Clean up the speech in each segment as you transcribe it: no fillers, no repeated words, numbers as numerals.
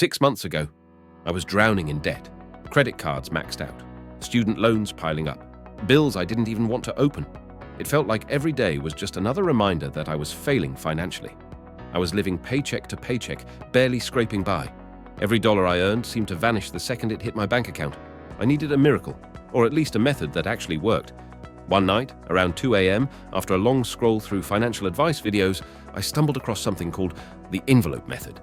6 months ago, I was drowning in debt. Credit cards maxed out, student loans piling up, bills I didn't even want to open. It felt like every day was just another reminder that I was failing financially. I was living paycheck to paycheck, barely scraping by. Every dollar I earned seemed to vanish the second it hit my bank account. I needed a miracle, or at least a method that actually worked. One night, around 2 a.m., after a long scroll through financial advice videos, I stumbled across something called the envelope method.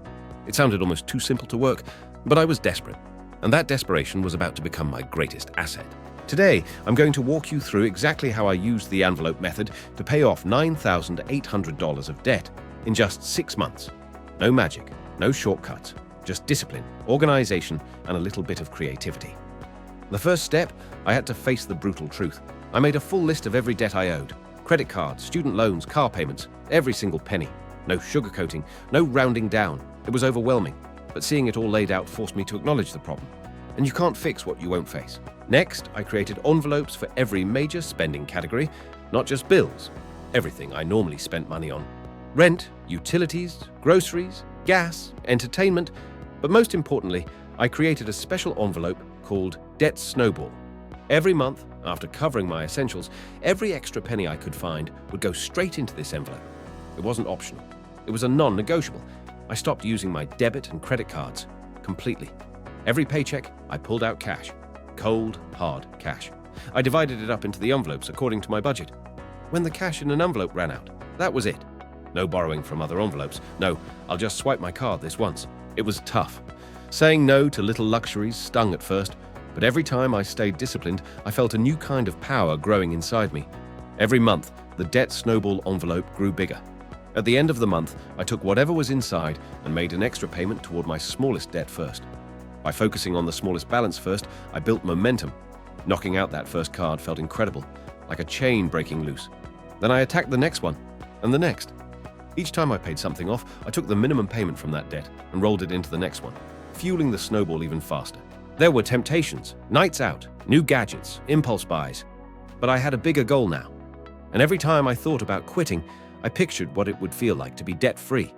It sounded almost too simple to work, but I was desperate, and that desperation was about to become my greatest asset. Today, I'm going to walk you through exactly how I used the envelope method to pay off $9,800 of debt in just 6 months. No magic, no shortcuts, just discipline, organization, and a little bit of creativity. The first step, I had to face the brutal truth. I made a full list of every debt I owed. Credit cards, student loans, car payments, every single penny. No sugarcoating, no rounding down. It was overwhelming, but seeing it all laid out forced me to acknowledge the problem. And you can't fix what you won't face. Next, I created envelopes for every major spending category, not just bills, everything I normally spent money on. Rent, utilities, groceries, gas, entertainment, but most importantly, I created a special envelope called Debt Snowball. Every month, after covering my essentials, every extra penny I could find would go straight into this envelope. It wasn't optional. It was a non-negotiable. I stopped using my debit and credit cards completely. Every paycheck, I pulled out cash. Cold, hard cash. I divided it up into the envelopes according to my budget. When the cash in an envelope ran out, that was it. No borrowing from other envelopes. No, I'll just swipe my card this once. It was tough. Saying no to little luxuries stung at first, but every time I stayed disciplined, I felt a new kind of power growing inside me. Every month, the Debt Snowball envelope grew bigger. At the end of the month, I took whatever was inside and made an extra payment toward my smallest debt first. By focusing on the smallest balance first, I built momentum. Knocking out that first card felt incredible, like a chain breaking loose. Then I attacked the next one, and the next. Each time I paid something off, I took the minimum payment from that debt and rolled it into the next one, fueling the snowball even faster. There were temptations, nights out, new gadgets, impulse buys. But I had a bigger goal now. And every time I thought about quitting, I pictured what it would feel like to be debt-free.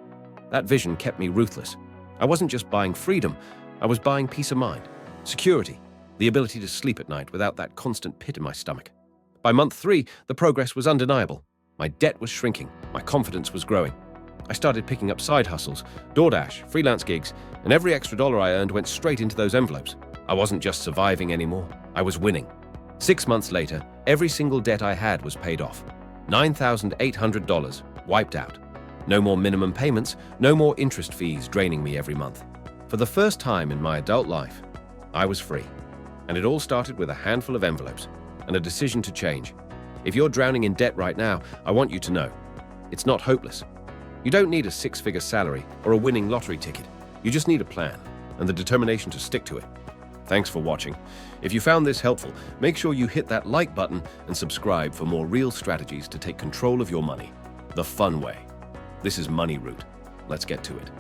That vision kept me ruthless. I wasn't just buying freedom, I was buying peace of mind, security, the ability to sleep at night without that constant pit in my stomach. By month 3, the progress was undeniable. My debt was shrinking, my confidence was growing. I started picking up side hustles, DoorDash, freelance gigs, and every extra dollar I earned went straight into those envelopes. I wasn't just surviving anymore, I was winning. 6 months later, every single debt I had was paid off. $9,800 wiped out. No more minimum payments, no more interest fees draining me every month. For the first time in my adult life, I was free. And it all started with a handful of envelopes and a decision to change. If you're drowning in debt right now, I want you to know, it's not hopeless. You don't need a 6-figure salary or a winning lottery ticket. You just need a plan and the determination to stick to it. Thanks for watching. If you found this helpful, make sure you hit that like button and subscribe for more real strategies to take control of your money, the fun way. This is Money Root. Let's get to it.